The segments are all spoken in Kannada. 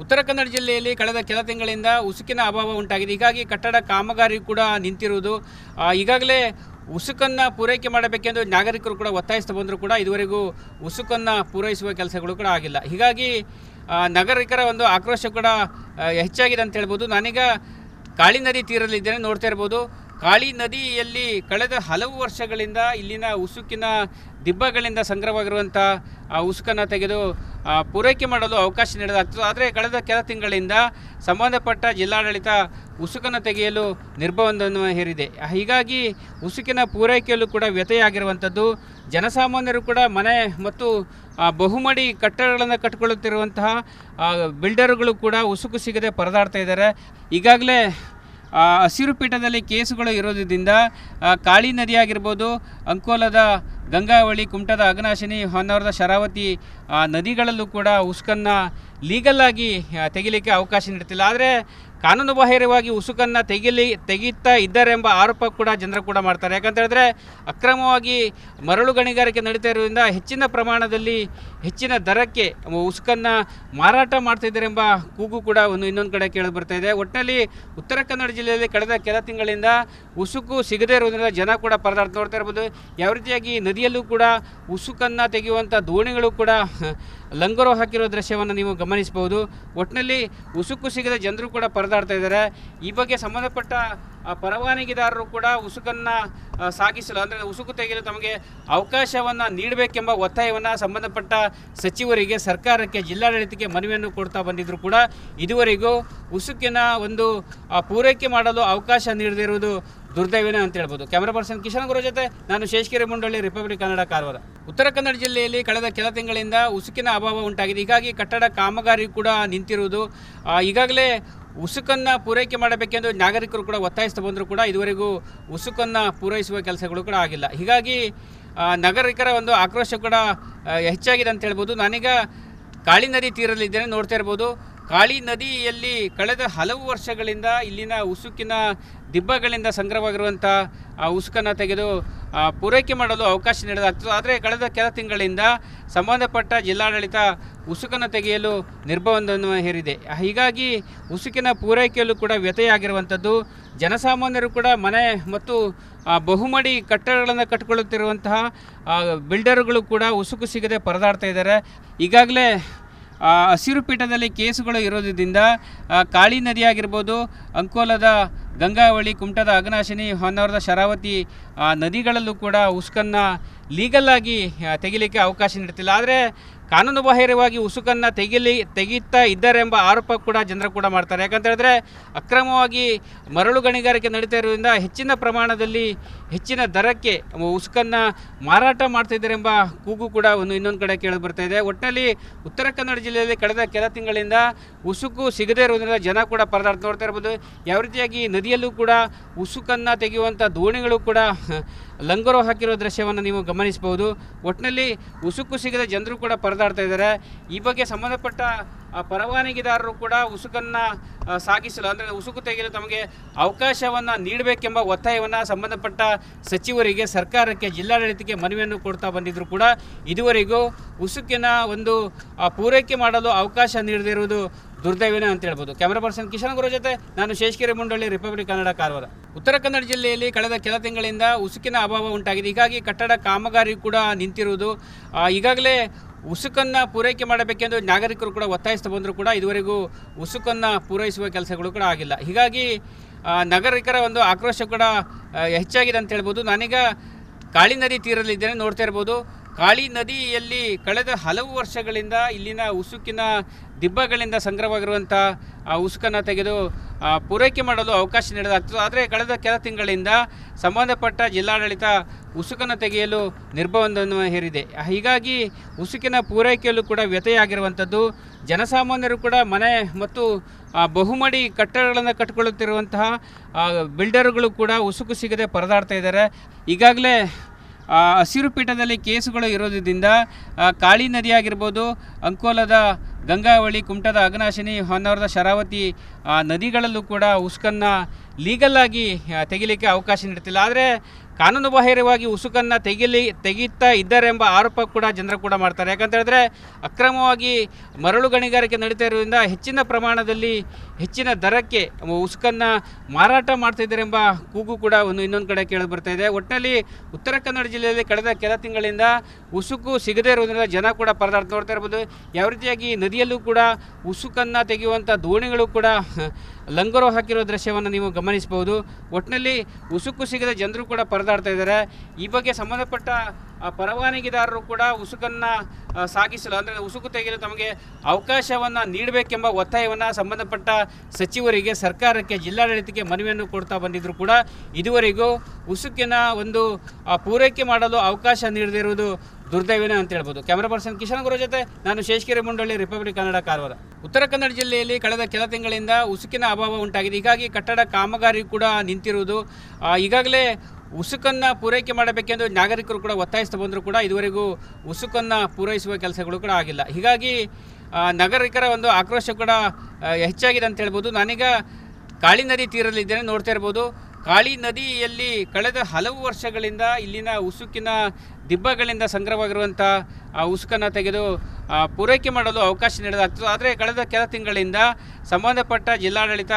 ಉತ್ತರ ಕನ್ನಡ ಜಿಲ್ಲೆಯಲ್ಲಿ ಕಳೆದ ಕೆಲ ತಿಂಗಳಿಂದ ಉಸುಕಿನ ಅಭಾವ ಉಂಟಾಗಿದೆ. ಹೀಗಾಗಿ ಕಟ್ಟಡ ಕಾಮಗಾರಿ ಕೂಡ ನಿಂತಿರುವುದು. ಈಗಾಗಲೇ ಉಸುಕನ್ನು ಪೂರೈಕೆ ಮಾಡಬೇಕೆಂದು ನಾಗರಿಕರು ಕೂಡ ಒತ್ತಾಯಿಸ್ತಾ ಬಂದರೂ ಕೂಡ ಇದುವರೆಗೂ ಉಸುಕನ್ನು ಪೂರೈಸುವ ಕೆಲಸಗಳು ಕೂಡ ಆಗಿಲ್ಲ. ಹೀಗಾಗಿ ನಾಗರಿಕರ ಒಂದು ಆಕ್ರೋಶ ಕೂಡ ಹೆಚ್ಚಾಗಿದೆ ಅಂತ ಹೇಳ್ಬೋದು. ನಾನೀಗ ಕಾಳಿ ನದಿ ತೀರದಲ್ಲಿದ್ದೇನೆ, ನೋಡ್ತಾ ಇರ್ಬೋದು. ಕಾಳಿ ನದಿಯಲ್ಲಿ ಕಳೆದ ಹಲವು ವರ್ಷಗಳಿಂದ ಇಲ್ಲಿನ ಉಸುಕಿನ ದಿಬ್ಬಗಳಿಂದ ಸಂಗ್ರಹವಾಗಿರುವಂಥ ಉಸುಕನ್ನು ತೆಗೆದು ಪೂರೈಕೆ ಮಾಡಲು ಅವಕಾಶ ನೀಡಲಾಗ್ತದೆ. ಆದರೆ ಕಳೆದ ಕೆಲ ತಿಂಗಳಿಂದ ಸಂಬಂಧಪಟ್ಟ ಜಿಲ್ಲಾಡಳಿತ ಉಸುಕನ್ನು ತೆಗೆಯಲು ನಿರ್ಬಂಧವನ್ನು ಹೇರಿದೆ. ಹೀಗಾಗಿ ಉಸುಕಿನ ಪೂರೈಕೆಯಲ್ಲೂ ಕೂಡ ವ್ಯತ್ಯಯಾಗಿರುವಂಥದ್ದು. ಜನಸಾಮಾನ್ಯರು ಕೂಡ ಮನೆ ಮತ್ತು ಬಹುಮಡಿ ಕಟ್ಟಡಗಳನ್ನು ಕಟ್ಟಿಕೊಳ್ಳುತ್ತಿರುವಂತಹ ಬಿಲ್ಡರ್ಗಳು ಕೂಡ ಉಸುಕು ಸಿಗದೆ ಪರದಾಡ್ತಾ ಇದ್ದಾರೆ. ಈಗಾಗಲೇ ಹಸಿರು ಪೀಠದಲ್ಲಿ ಕೇಸುಗಳು ಇರೋದ್ರಿಂದ ಕಾಳಿ ನದಿ ಆಗಿರ್ಬೋದು, ಅಂಕೋಲದ ಗಂಗಾವಳಿ, ಕುಮಟದ ಅಘನಾಶಿನಿ, ಹೊನ್ನಾವರದ ಶರಾವತಿ ನದಿಗಳಲ್ಲೂ ಕೂಡ ಉಸುಕನ್ನು ಲೀಗಲ್ಲಾಗಿ ತೆಗಿಲಿಕ್ಕೆ ಅವಕಾಶ ನೀಡ್ತಿಲ್ಲ. ಆದರೆ ಕಾನೂನು ಬಾಹಿರವಾಗಿ ಉಸುಕನ್ನು ತೆಗೀತಾ ಇದ್ದಾರೆ ಎಂಬ ಆರೋಪ ಕೂಡ ಜನರು ಕೂಡ ಮಾಡ್ತಾರೆ. ಯಾಕಂತ ಹೇಳಿದ್ರೆ ಅಕ್ರಮವಾಗಿ ಮರಳು ಗಣಿಗಾರಿಕೆ ನಡೀತಾ ಇರೋದ್ರಿಂದ ಹೆಚ್ಚಿನ ಪ್ರಮಾಣದಲ್ಲಿ ಹೆಚ್ಚಿನ ದರಕ್ಕೆ ಉಸುಕನ್ನು ಮಾರಾಟ ಮಾಡ್ತಿದ್ದಾರೆ ಎಂಬ ಕೂಗು ಕೂಡ ಇನ್ನೊಂದು ಕಡೆ ಕೇಳಿ ಬರ್ತಾ ಇದೆ. ಒಟ್ಟಿನಲ್ಲಿ ಉತ್ತರ ಕನ್ನಡ ಜಿಲ್ಲೆಯಲ್ಲಿ ಕಳೆದ ಕೆಲ ತಿಂಗಳಿಂದ ಉಸುಕು ಸಿಗದೇ ಇರೋದ್ರಿಂದ ಜನ ಕೂಡ ಪರದಾಡ್ತಾ ನೋಡ್ತಾ ಇರ್ಬೋದು. ಯಾವ ರೀತಿಯಾಗಿ ನದಿಯಲ್ಲೂ ಕೂಡ ಉಸುಕನ್ನು ತೆಗೆಯುವಂಥ ದೋಣಿಗಳು ಕೂಡ ಲಂಗರು ಹಾಕಿರೋ ದೃಶ್ಯವನ್ನು ನೀವು ಗಮನಿಸಬಹುದು. ಒಟ್ಟಿನಲ್ಲಿ ಉಸುಕು ಸಿಗದ ಜನರು ಕೂಡ ಪರದಾಡ್ತಾ ಇದ್ದಾರೆ. ಈ ಬಗ್ಗೆ ಸಂಬಂಧಪಟ್ಟ ಪರವಾನಗಿದಾರರು ಕೂಡ ಉಸುಕನ್ನು ಸಾಗಿಸಲು, ಅಂದರೆ ಉಸುಕು ತೆಗೆಯಲು ತಮಗೆ ಅವಕಾಶವನ್ನು ನೀಡಬೇಕೆಂಬ ಒತ್ತಾಯವನ್ನು ಸಂಬಂಧಪಟ್ಟ ಸಚಿವರಿಗೆ, ಸರ್ಕಾರಕ್ಕೆ, ಜಿಲ್ಲಾಡಳಿತಕ್ಕೆ ಮನವಿಯನ್ನು ಕೊಡ್ತಾ ಬಂದಿದ್ದರೂ ಕೂಡ ಇದುವರೆಗೂ ಉಸುಕಿನ ಒಂದು ಪೂರೈಕೆ ಮಾಡಲು ಅವಕಾಶ ನೀಡದಿರುವುದು ದುರ್ದೈವನೇ ಅಂತ ಹೇಳ್ಬೋದು. ಕ್ಯಾಮರಾ ಪರ್ಸನ್ ಕಿಶನ್ ಗುರು ಜೊತೆ ನಾನು ಶೇಷಗಿರಿ ಮುಂಡಳ್ಳಿ, ರಿಪಬ್ಲಿಕ್ ಕನ್ನಡ, ಕಾರವಾರ. ಉತ್ತರ ಕನ್ನಡ ಜಿಲ್ಲೆಯಲ್ಲಿ ಕಳೆದ ಕೆಲ ತಿಂಗಳಿಂದ ಉಸುಕಿನ ಅಭಾವ ಉಂಟಾಗಿದೆ. ಹೀಗಾಗಿ ಕಟ್ಟಡ ಕಾಮಗಾರಿ ಕೂಡ ನಿಂತಿರುವುದು. ಈಗಾಗಲೇ ಉಸುಕನ್ನು ಪೂರೈಕೆ ಮಾಡಬೇಕೆಂದು ನಾಗರಿಕರು ಕೂಡ ಒತ್ತಾಯಿಸ್ತಾ ಬಂದರೂ ಕೂಡ ಇದುವರೆಗೂ ಉಸುಕನ್ನು ಪೂರೈಸುವ ಕೆಲಸಗಳು ಕೂಡ ಆಗಿಲ್ಲ. ಹೀಗಾಗಿ ನಾಗರಿಕರ ಒಂದು ಆಕ್ರೋಶ ಕೂಡ ಹೆಚ್ಚಾಗಿದೆ ಅಂತ ಹೇಳ್ಬೋದು. ನಾನೀಗ ಕಾಳಿ ನದಿ ತೀರದಲ್ಲಿದ್ದೇನೆ, ನೋಡ್ತಾ ಇರ್ಬೋದು. ಕಾಳಿ ನದಿಯಲ್ಲಿ ಕಳೆದ ಹಲವು ವರ್ಷಗಳಿಂದ ಇಲ್ಲಿನ ಉಸುಕಿನ ದಿಬ್ಬಗಳಿಂದ ಸಂಗ್ರಹವಾಗಿರುವಂಥ ಉಸುಕನ್ನು ತೆಗೆದು ಪೂರೈಕೆ ಮಾಡಲು ಅವಕಾಶ ನೀಡಲಾಗ್ತದೆ. ಆದರೆ ಕಳೆದ ಕೆಲ ತಿಂಗಳಿಂದ ಸಂಬಂಧಪಟ್ಟ ಜಿಲ್ಲಾಡಳಿತ ಉಸುಕನ್ನು ತೆಗೆಯಲು ನಿರ್ಬಂಧವನ್ನು ಹೇರಿದೆ. ಹೀಗಾಗಿ ಉಸುಕಿನ ಪೂರೈಕೆಯಲ್ಲೂ ಕೂಡ ವ್ಯತ್ಯಯಾಗಿರುವಂಥದ್ದು. ಜನಸಾಮಾನ್ಯರು ಕೂಡ ಮನೆ ಮತ್ತು ಬಹುಮಡಿ ಕಟ್ಟಡಗಳನ್ನು ಕಟ್ಟಿಕೊಳ್ಳುತ್ತಿರುವಂತಹ ಬಿಲ್ಡರ್ಗಳು ಕೂಡ ಉಸುಕು ಸಿಗದೆ ಪರದಾಡ್ತಾ ಇದ್ದಾರೆ. ಈಗಾಗಲೇ ಹಸಿರು ಪೀಠದಲ್ಲಿ ಕೇಸುಗಳು ಇರೋದ್ರಿಂದ ಕಾಳಿ ನದಿ ಆಗಿರ್ಬೋದು, ಅಂಕೋಲದ ಗಂಗಾವಳಿ, ಕುಮಟದ ಅಘನಾಶಿನಿ, ಹೊನ್ನಾವರದ ಶರಾವತಿ ನದಿಗಳಲ್ಲೂ ಕೂಡ ಉಸುಕನ್ನು ಲೀಗಲ್ಲಾಗಿ ತೆಗಿಲಿಕ್ಕೆ ಅವಕಾಶ ನೀಡ್ತಿಲ್ಲ. ಆದರೆ ಕಾನೂನು ಬಾಹಿರವಾಗಿ ಉಸುಕನ್ನು ತೆಗೀತಾ ಇದ್ದಾರೆ ಎಂಬ ಆರೋಪ ಕೂಡ ಜನರು ಕೂಡ ಮಾಡ್ತಾರೆ. ಯಾಕಂತ ಹೇಳಿದ್ರೆ ಅಕ್ರಮವಾಗಿ ಮರಳು ಗಣಿಗಾರಿಕೆ ನಡೀತಾ ಇರೋದ್ರಿಂದ ಹೆಚ್ಚಿನ ಪ್ರಮಾಣದಲ್ಲಿ ಹೆಚ್ಚಿನ ದರಕ್ಕೆ ಉಸುಕನ್ನು ಮಾರಾಟ ಮಾಡ್ತಿದ್ದಾರೆ ಎಂಬ ಕೂಗು ಕೂಡ ಇನ್ನೊಂದು ಕಡೆ ಕೇಳಿ ಬರ್ತಾ ಇದೆ. ಒಟ್ಟಿನಲ್ಲಿ ಉತ್ತರ ಕನ್ನಡ ಜಿಲ್ಲೆಯಲ್ಲಿ ಕಳೆದ ಕೆಲ ತಿಂಗಳಿಂದ ಉಸುಕು ಸಿಗದೇ ಇರೋದ್ರಿಂದ ಜನ ಕೂಡ ಪರದಾಡ್ತಾ ನೋಡ್ತಾ ಇರ್ಬೋದು. ಯಾವ ರೀತಿಯಾಗಿ ನದಿಯಲ್ಲೂ ಕೂಡ ಉಸುಕನ್ನು ತೆಗೆಯುವಂಥ ದೋಣಿಗಳು ಕೂಡ ಲಂಗರು ಹಾಕಿರೋ ದೃಶ್ಯವನ್ನು ನೀವು ಗಮನಿಸಬಹುದು. ಒಟ್ಟಿನಲ್ಲಿ ಉಸುಕು ಸಿಗದ ಜನರು ಕೂಡ ಪರದಾಡ್ತಾ ಇದ್ದಾರೆ. ಈ ಬಗ್ಗೆ ಸಂಬಂಧಪಟ್ಟ ಪರವಾನಗಿದಾರರು ಕೂಡ ಉಸುಕನ್ನು ಸಾಗಿಸಲು, ಅಂದರೆ ಉಸುಕು ತೆಗೆಯಲು ತಮಗೆ ಅವಕಾಶವನ್ನು ನೀಡಬೇಕೆಂಬ ಒತ್ತಾಯವನ್ನು ಸಂಬಂಧಪಟ್ಟ ಸಚಿವರಿಗೆ, ಸರ್ಕಾರಕ್ಕೆ, ಜಿಲ್ಲಾಡಳಿತಕ್ಕೆ ಮನವಿಯನ್ನು ಕೊಡ್ತಾ ಬಂದಿದ್ದರೂ ಕೂಡ ಇದುವರೆಗೂ ಉಸುಕಿನ ಒಂದು ಪೂರೈಕೆ ಮಾಡಲು ಅವಕಾಶ ನೀಡದಿರುವುದು ದುರ್ದೈವನೇ ಅಂತ ಹೇಳ್ಬೋದು. ಕ್ಯಾಮರಾ ಪರ್ಸನ್ ಕಿಶನ್ ಗುರು ಜೊತೆ ನಾನು ಶೇಷಗಿರಿ ಮುಂಡಳ್ಳಿ, ರಿಪಬ್ಲಿಕ್ ಕನ್ನಡ, ಕಾರವಾರ. ಉತ್ತರ ಕನ್ನಡ ಜಿಲ್ಲೆಯಲ್ಲಿ ಕಳೆದ ಕೆಲ ತಿಂಗಳಿಂದ ಉಸುಕಿನ ಅಭಾವ ಉಂಟಾಗಿದೆ. ಹೀಗಾಗಿ ಕಟ್ಟಡ ಕಾಮಗಾರಿ ಕೂಡ ನಿಂತಿರುವುದು. ಈಗಾಗಲೇ ಉಸುಕನ್ನು ಪೂರೈಕೆ ಮಾಡಬೇಕೆಂದು ನಾಗರಿಕರು ಕೂಡ ಒತ್ತಾಯಿಸ್ತಾ ಬಂದರೂ ಕೂಡ ಇದುವರೆಗೂ ಉಸುಕನ್ನು ಪೂರೈಸುವ ಕೆಲಸಗಳು ಕೂಡ ಆಗಿಲ್ಲ. ಹೀಗಾಗಿ ನಾಗರಿಕರ ಒಂದು ಆಕ್ರೋಶ ಕೂಡ ಹೆಚ್ಚಾಗಿದೆ ಅಂತ ಹೇಳ್ಬೋದು. ನಾನೀಗ ಕಾಳಿ ನದಿ ತೀರದಲ್ಲಿದ್ದೇನೆ, ನೋಡ್ತಾ ಇರ್ಬೋದು. ಕಾಳಿ ನದಿಯಲ್ಲಿ ಕಳೆದ ಹಲವು ವರ್ಷಗಳಿಂದ ಇಲ್ಲಿನ ಉಸುಕಿನ ದಿಬ್ಬಗಳಿಂದ ಸಂಗ್ರಹವಾಗಿರುವಂಥ ಉಸುಕನ್ನು ತೆಗೆದು ಪೂರೈಕೆ ಮಾಡಲು ಅವಕಾಶ ನೀಡಲಾಗ್ತದೆ. ಆದರೆ ಕಳೆದ ಕೆಲ ತಿಂಗಳಿಂದ ಸಂಬಂಧಪಟ್ಟ ಜಿಲ್ಲಾಡಳಿತ ಉಸುಕನ್ನು ತೆಗೆಯಲು ನಿರ್ಬಂಧವನ್ನು ಹೇರಿದೆ. ಹೀಗಾಗಿ ಉಸುಕಿನ ಪೂರೈಕೆಯಲ್ಲೂ ಕೂಡ ವ್ಯತ್ಯಯಾಗಿರುವಂಥದ್ದು. ಜನಸಾಮಾನ್ಯರು ಕೂಡ ಮನೆ ಮತ್ತು ಬಹುಮಡಿ ಕಟ್ಟಡಗಳನ್ನು ಕಟ್ಟಿಕೊಳ್ಳುತ್ತಿರುವಂತಹ ಬಿಲ್ಡರ್ಗಳು ಕೂಡ ಉಸುಕು ಸಿಗದೆ ಪರದಾಡ್ತಾ ಇದ್ದಾರೆ. ಈಗಾಗಲೇ ಹಸಿರು ಪೀಠದಲ್ಲಿ ಕೇಸುಗಳು ಇರೋದ್ರಿಂದ ಕಾಳಿ ನದಿ ಆಗಿರ್ಬೋದು, ಅಂಕೋಲದ ಗಂಗಾವಳಿ, ಕುಮಟದ ಅಘನಾಶಿನಿ, ಹೊನ್ನಾವರದ ಶರಾವತಿ ನದಿಗಳಲ್ಲೂ ಕೂಡ ಉಸುಕನ್ನು ಲೀಗಲ್ ಆಗಿ ತೆಗಿಲಿಕ್ಕೆ ಅವಕಾಶ ನೀಡ್ತಿಲ್ಲ. ಆದರೆ ಕಾನೂನು ಬಾಹಿರವಾಗಿ ಉಸುಕನ್ನು ತೆಗೀತಾ ಇದ್ದಾರೆ ಎಂಬ ಆರೋಪ ಕೂಡ ಜನರು ಕೂಡ ಮಾಡ್ತಾರೆ. ಯಾಕಂತ ಹೇಳಿದ್ರೆ ಅಕ್ರಮವಾಗಿ ಮರಳು ಗಣಿಗಾರಿಕೆ ನಡೀತಾ ಇರೋದ್ರಿಂದ ಹೆಚ್ಚಿನ ಪ್ರಮಾಣದಲ್ಲಿ ಹೆಚ್ಚಿನ ದರಕ್ಕೆ ಉಸುಕನ್ನು ಮಾರಾಟ ಮಾಡ್ತಿದ್ದಾರೆ ಎಂಬ ಕೂಗು ಕೂಡ ಇನ್ನೊಂದು ಕಡೆ ಕೇಳಿ ಬರ್ತಾ ಇದೆ. ಒಟ್ಟಿನಲ್ಲಿ ಉತ್ತರ ಕನ್ನಡ ಜಿಲ್ಲೆಯಲ್ಲಿ ಕಳೆದ ಕೆಲ ತಿಂಗಳಿಂದ ಉಸುಕು ಸಿಗದೇ ಇರೋದ್ರಿಂದ ಜನ ಕೂಡ ಪರದಾಡ್ತಾ ನೋಡ್ತಾ ಇರ್ಬೋದು. ಯಾವ ರೀತಿಯಾಗಿ ನದಿಯಲ್ಲೂ ಕೂಡ ಉಸುಕನ್ನು ತೆಗೆಯುವಂಥ ದೋಣಿಗಳು ಕೂಡ ಲಂಗರು ಹಾಕಿರೋ ದೃಶ್ಯವನ್ನು ನೀವು ಗಮನಿಸಬಹುದು. ಒಟ್ಟಿನಲ್ಲಿ ಉಸುಕು ಸಿಗದ ಜನರು ಕೂಡ ಪರದಾಡ್ತಾ ಇದ್ದಾರೆ. ಈ ಬಗ್ಗೆ ಸಂಬಂಧಪಟ್ಟ ಪರವಾನಗಿದಾರರು ಕೂಡ ಉಸುಕನ್ನು ಸಾಗಿಸಲು ಅಂದರೆ ಉಸುಕು ತೆಗೆಯಲು ತಮಗೆ ಅವಕಾಶವನ್ನು ನೀಡಬೇಕೆಂಬ ಒತ್ತಾಯವನ್ನು ಸಂಬಂಧಪಟ್ಟ ಸಚಿವರಿಗೆ, ಸರ್ಕಾರಕ್ಕೆ, ಜಿಲ್ಲಾಡಳಿತಕ್ಕೆ ಮನವಿಯನ್ನು ಕೊಡ್ತಾ ಬಂದಿದ್ದರೂ ಕೂಡ ಇದುವರೆಗೂ ಉಸುಕಿನ ಒಂದು ಪೂರೈಕೆ ಮಾಡಲು ಅವಕಾಶ ನೀಡದಿರುವುದು ದುರ್ದೈವನೇ ಅಂತ ಹೇಳ್ಬೋದು. ಕ್ಯಾಮರಾ ಪರ್ಸನ್ ಕಿಶನ್ ಗುರು ಜೊತೆ ನಾನು ಶೇಷಗಿರಿ ಮುಂಡಳ್ಳಿ, ರಿಪಬ್ಲಿಕ್ ಕನ್ನಡ, ಕಾರವಾರ. ಉತ್ತರ ಕನ್ನಡ ಜಿಲ್ಲೆಯಲ್ಲಿ ಕಳೆದ ಕೆಲ ತಿಂಗಳಿಂದ ಉಸುಕಿನ ಅಭಾವ ಉಂಟಾಗಿದೆ. ಹೀಗಾಗಿ ಕಟ್ಟಡ ಕಾಮಗಾರಿ ಕೂಡ ನಿಂತಿರುವುದು. ಈಗಾಗಲೇ ಉಸುಕನ್ನು ಪೂರೈಕೆ ಮಾಡಬೇಕೆಂದು ನಾಗರಿಕರು ಕೂಡ ಒತ್ತಾಯಿಸ್ತಾ ಬಂದರೂ ಕೂಡ ಇದುವರೆಗೂ ಉಸುಕನ್ನು ಪೂರೈಸುವ ಕೆಲಸಗಳು ಕೂಡ ಆಗಿಲ್ಲ. ಹೀಗಾಗಿ ನಾಗರಿಕರ ಒಂದು ಆಕ್ರೋಶ ಕೂಡ ಹೆಚ್ಚಾಗಿದೆ ಅಂತ ಹೇಳ್ಬೋದು. ನಾನೀಗ ಕಾಳಿ ನದಿ ತೀರದಲ್ಲಿದ್ದೇನೆ, ನೋಡ್ತಾ ಇರ್ಬೋದು. ಕಾಳಿ ನದಿಯಲ್ಲಿ ಕಳೆದ ಹಲವು ವರ್ಷಗಳಿಂದ ಇಲ್ಲಿನ ಉಸುಕಿನ ದಿಬ್ಬಗಳಿಂದ ಸಂಗ್ರಹವಾಗಿರುವಂಥ ಉಸುಕನ್ನು ತೆಗೆದು ಪೂರೈಕೆ ಮಾಡಲು ಅವಕಾಶ ನೀಡಲಾಗ್ತದೆ. ಆದರೆ ಕಳೆದ ಕೆಲ ತಿಂಗಳಿಂದ ಸಂಬಂಧಪಟ್ಟ ಜಿಲ್ಲಾಡಳಿತ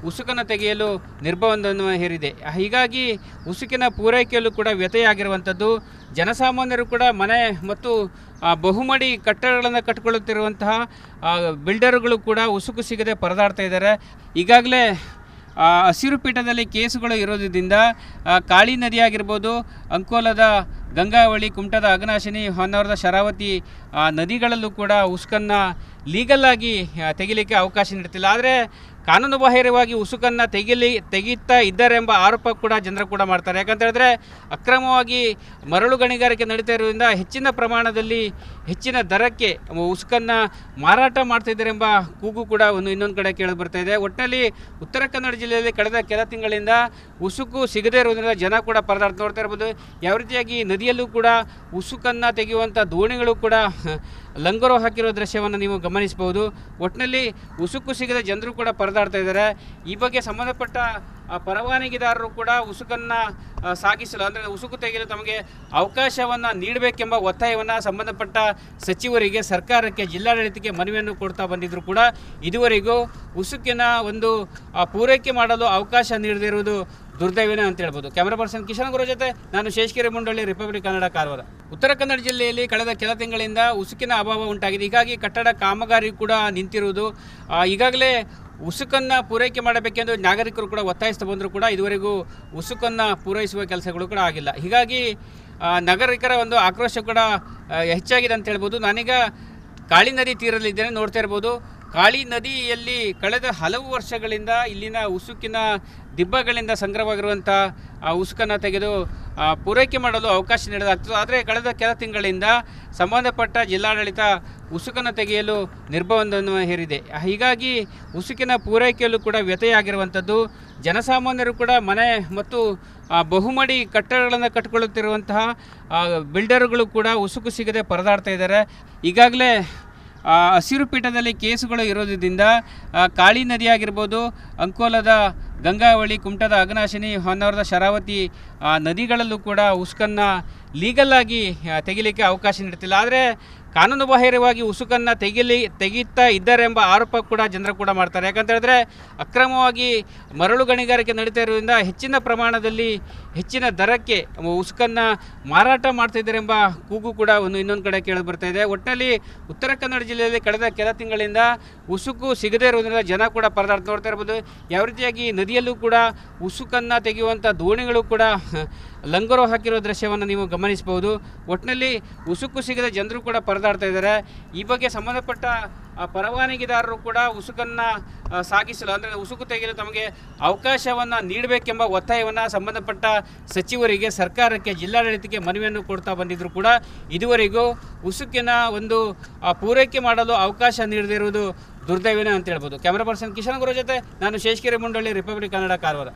ಉಸುಕನ್ನು ತೆಗೆಯಲು ನಿರ್ಬಂಧವನ್ನು ಹೇರಿದೆ. ಹೀಗಾಗಿ ಉಸುಕಿನ ಪೂರೈಕೆಯಲ್ಲೂ ಕೂಡ ವ್ಯತ್ಯಯಾಗಿರುವಂಥದ್ದು. ಜನಸಾಮಾನ್ಯರು ಕೂಡ ಮನೆ ಮತ್ತು ಬಹುಮಡಿ ಕಟ್ಟಡಗಳನ್ನು ಕಟ್ಟಿಕೊಳ್ಳುತ್ತಿರುವಂತಹ ಬಿಲ್ಡರ್ಗಳು ಕೂಡ ಉಸುಕು ಸಿಗದೆ ಪರದಾಡ್ತಾ ಇದ್ದಾರೆ. ಈಗಾಗಲೇ ಹಸಿರು ಪೀಠದಲ್ಲಿ ಕೇಸುಗಳು ಇರೋದ್ರಿಂದ ಕಾಳಿ ನದಿ ಆಗಿರ್ಬೋದು, ಅಂಕೋಲದ ಗಂಗಾವಳಿ, ಕುಮಟದ ಅಘನಾಶಿನಿ, ಹೊನ್ನಾವರದ ಶರಾವತಿ ನದಿಗಳಲ್ಲೂ ಕೂಡ ಉಸುಕನ್ನು ಲೀಗಲ್ ಆಗಿ ತೆಗಿಲಿಕ್ಕೆ ಅವಕಾಶ ನೀಡ್ತಿಲ್ಲ. ಆದರೆ ಕಾನೂನು ಬಾಹಿರವಾಗಿ ಉಸುಕನ್ನು ತೆಗೀತಾ ಇದ್ದಾರೆ ಎಂಬ ಆರೋಪ ಕೂಡ ಜನರು ಕೂಡ ಮಾಡ್ತಾರೆ. ಯಾಕಂತ ಹೇಳಿದ್ರೆ ಅಕ್ರಮವಾಗಿ ಮರಳು ಗಣಿಗಾರಿಕೆ ನಡೀತಾ ಇರೋದ್ರಿಂದ ಹೆಚ್ಚಿನ ಪ್ರಮಾಣದಲ್ಲಿ ಹೆಚ್ಚಿನ ದರಕ್ಕೆ ಉಸುಕನ್ನು ಮಾರಾಟ ಮಾಡ್ತಿದ್ದಾರೆ ಎಂಬ ಕೂಗು ಕೂಡ ಇನ್ನೊಂದು ಕಡೆ ಕೇಳಿ ಬರ್ತಾ ಇದೆ. ಒಟ್ಟಿನಲ್ಲಿ ಉತ್ತರ ಕನ್ನಡ ಜಿಲ್ಲೆಯಲ್ಲಿ ಕಳೆದ ಕೆಲ ತಿಂಗಳಿಂದ ಉಸುಕು ಸಿಗದೇ ಇರೋದ್ರಿಂದ ಜನ ಕೂಡ ಪರದಾಡ್ತಾ ನೋಡ್ತಾ ಇರ್ಬೋದು. ಯಾವ ರೀತಿಯಾಗಿ ನದಿಯಲ್ಲೂ ಕೂಡ ಉಸುಕನ್ನು ತೆಗೆಯುವಂಥ ದೋಣಿಗಳು ಕೂಡ ಲಂಗರು ಹಾಕಿರೋ ದೃಶ್ಯವನ್ನು ನೀವು ಗಮನಿಸಬಹುದು. ಒಟ್ಟಿನಲ್ಲಿ ಉಸುಕು ಸಿಗದ ಜನರು ಕೂಡ ಪರದಾಡ್ತಾ ಇದ್ದಾರೆ. ಈ ಬಗ್ಗೆ ಸಂಬಂಧಪಟ್ಟ ಪರವಾನಗಿದಾರರು ಕೂಡ ಉಸುಕನ್ನು ಸಾಗಿಸಲು ಅಂದರೆ ಉಸುಕು ತೆಗೆಯಲು ತಮಗೆ ಅವಕಾಶವನ್ನು ನೀಡಬೇಕೆಂಬ ಒತ್ತಾಯವನ್ನು ಸಂಬಂಧಪಟ್ಟ ಸಚಿವರಿಗೆ, ಸರ್ಕಾರಕ್ಕೆ, ಜಿಲ್ಲಾಡಳಿತಕ್ಕೆ ಮನವಿಯನ್ನು ಕೊಡ್ತಾ ಬಂದಿದ್ದರೂ ಕೂಡ ಇದುವರೆಗೂ ಉಸುಕಿನ ಒಂದು ಪೂರೈಕೆ ಮಾಡಲು ಅವಕಾಶ ನೀಡದಿರುವುದು ದುರ್ದೈವನೇ ಅಂತ ಹೇಳ್ಬೋದು. ಕ್ಯಾಮರಾ ಪರ್ಸನ್ ಕಿಶನ್ ಗುರು ಜೊತೆ ನಾನು ಶೇಷಗಿರಿ ಮುಂಡಳ್ಳಿ, ರಿಪಬ್ಲಿಕ್ ಕನ್ನಡ, ಕಾರವಾರ. ಉತ್ತರ ಕನ್ನಡ ಜಿಲ್ಲೆಯಲ್ಲಿ ಕಳೆದ ಕೆಲ ತಿಂಗಳಿಂದ ಉಸುಕಿನ ಅಭಾವ ಉಂಟಾಗಿದೆ. ಹೀಗಾಗಿ ಕಟ್ಟಡ ಕಾಮಗಾರಿ ಕೂಡ ನಿಂತಿರುವುದು. ಈಗಾಗಲೇ ಉಸುಕನ್ನು ಪೂರೈಕೆ ಮಾಡಬೇಕೆಂದು ನಾಗರಿಕರು ಕೂಡ ಒತ್ತಾಯಿಸ್ತಾ ಬಂದರೂ ಕೂಡ ಇದುವರೆಗೂ ಉಸುಕನ್ನು ಪೂರೈಸುವ ಕೆಲಸಗಳು ಕೂಡ ಆಗಿಲ್ಲ. ಹೀಗಾಗಿ ನಾಗರಿಕರ ಒಂದು ಆಕ್ರೋಶ ಕೂಡ ಹೆಚ್ಚಾಗಿದೆ ಅಂತ ಹೇಳ್ಬೋದು. ನಾನೀಗ ಕಾಳಿ ನದಿ ತೀರದಲ್ಲಿದ್ದೇನೆ, ನೋಡ್ತಾ ಇರ್ಬೋದು. ಕಾಳಿ ನದಿಯಲ್ಲಿ ಕಳೆದ ಹಲವು ವರ್ಷಗಳಿಂದ ಇಲ್ಲಿನ ಉಸುಕಿನ ದಿಬ್ಬಗಳಿಂದ ಸಂಗ್ರಹವಾಗಿರುವಂಥ ಉಸುಕನ್ನು ತೆಗೆದು ಪೂರೈಕೆ ಮಾಡಲು ಅವಕಾಶ ನೀಡಲಾಗ್ತದೆ. ಆದರೆ ಕಳೆದ ಕೆಲ ತಿಂಗಳಿಂದ ಸಂಬಂಧಪಟ್ಟ ಜಿಲ್ಲಾಡಳಿತ ಉಸುಕನ್ನು ತೆಗೆಯಲು ನಿರ್ಬಂಧವನ್ನು ಹೇರಿದೆ. ಹೀಗಾಗಿ ಉಸುಕಿನ ಪೂರೈಕೆಯಲ್ಲೂ ಕೂಡ ವ್ಯತ್ಯಯಾಗಿರುವಂಥದ್ದು. ಜನಸಾಮಾನ್ಯರು ಕೂಡ ಮನೆ ಮತ್ತು ಬಹುಮಡಿ ಕಟ್ಟಡಗಳನ್ನು ಕಟ್ಟಿಕೊಳ್ಳುತ್ತಿರುವಂತಹ ಬಿಲ್ಡರ್ಗಳು ಕೂಡ ಉಸುಕು ಸಿಗದೆ ಪರದಾಡ್ತಾ ಇದ್ದಾರೆ. ಈಗಾಗಲೇ ಹಸಿರು ಪೀಠದಲ್ಲಿ ಕೇಸುಗಳು ಇರೋದ್ರಿಂದ ಕಾಳಿ ನದಿ ಆಗಿರ್ಬೋದು, ಅಂಕೋಲದ ಗಂಗಾವಳಿ, ಕುಮಟದ ಅಘನಾಶಿನಿ, ಹೊನ್ನಾವರದ ಶರಾವತಿ ನದಿಗಳಲ್ಲೂ ಕೂಡ ಉಸುಕನ್ನು ಲೀಗಲ್ ಆಗಿ ತೆಗಿಲಿಕ್ಕೆ ಅವಕಾಶ ನೀಡ್ತಿಲ್ಲ. ಆದರೆ ಕಾನೂನು ಬಾಹಿರವಾಗಿ ಉಸುಕನ್ನು ತೆಗೀತಾ ಇದ್ದಾರೆ ಎಂಬ ಆರೋಪ ಕೂಡ ಜನರು ಕೂಡ ಮಾಡ್ತಾರೆ. ಯಾಕಂತ ಹೇಳಿದ್ರೆ ಅಕ್ರಮವಾಗಿ ಮರಳು ಗಣಿಗಾರಿಕೆ ನಡೀತಾ ಇರೋದ್ರಿಂದ ಹೆಚ್ಚಿನ ಪ್ರಮಾಣದಲ್ಲಿ ಹೆಚ್ಚಿನ ದರಕ್ಕೆ ಉಸುಕನ್ನು ಮಾರಾಟ ಮಾಡ್ತಿದ್ದಾರೆ ಎಂಬ ಕೂಗು ಕೂಡ ಇನ್ನೊಂದು ಕಡೆ ಕೇಳಿ ಬರ್ತಾ ಇದೆ. ಒಟ್ಟಿನಲ್ಲಿ ಉತ್ತರ ಕನ್ನಡ ಜಿಲ್ಲೆಯಲ್ಲಿ ಕಳೆದ ಕೆಲ ತಿಂಗಳಿಂದ ಉಸುಕು ಸಿಗದೇ ಇರೋದ್ರಿಂದ ಜನ ಕೂಡ ಪರದಾಡ್ತಾ ನೋಡ್ತಾ ಇರ್ಬೋದು. ಯಾವ ರೀತಿಯಾಗಿ ನದಿಯಲ್ಲೂ ಕೂಡ ಉಸುಕನ್ನು ತೆಗೆಯುವಂಥ ದೋಣಿಗಳು ಕೂಡ ಲಂಗರು ಹಾಕಿರೋ ದೃಶ್ಯವನ್ನು ನೀವು ಗಮನಿಸಬಹುದು. ಒಟ್ಟಿನಲ್ಲಿ ಉಸುಕು ಸಿಗದ ಜನರು ಕೂಡ ಪರದಾಡ್ತಾ ಇದ್ದಾರೆ. ಈ ಬಗ್ಗೆ ಸಂಬಂಧಪಟ್ಟ ಪರವಾನಗಿದಾರರು ಕೂಡ ಉಸುಕನ್ನು ಸಾಗಿಸಲು ಅಂದರೆ ಉಸುಕು ತೆಗೆಯಲು ತಮಗೆ ಅವಕಾಶವನ್ನು ನೀಡಬೇಕೆಂಬ ಒತ್ತಾಯವನ್ನು ಸಂಬಂಧಪಟ್ಟ ಸಚಿವರಿಗೆ, ಸರ್ಕಾರಕ್ಕೆ, ಜಿಲ್ಲಾಡಳಿತಕ್ಕೆ ಮನವಿಯನ್ನು ಕೊಡ್ತಾ ಬಂದಿದ್ದರೂ ಕೂಡ ಇದುವರೆಗೂ ಉಸುಕಿನ ಒಂದು ಪೂರೈಕೆ ಮಾಡಲು ಅವಕಾಶ ನೀಡದಿರುವುದು ದುರ್ದೈವನೇ ಅಂತ ಹೇಳ್ಬೋದು. ಕ್ಯಾಮರಾ ಪರ್ಸನ್ ಕಿಶನ್ ಗುರು ಜೊತೆ ನಾನು ಶೇಷಗಿರಿ ಮುಂಡಳ್ಳಿ, ರಿಪಬ್ಲಿಕ್ ಕನ್ನಡ, ಕಾರವಾರ.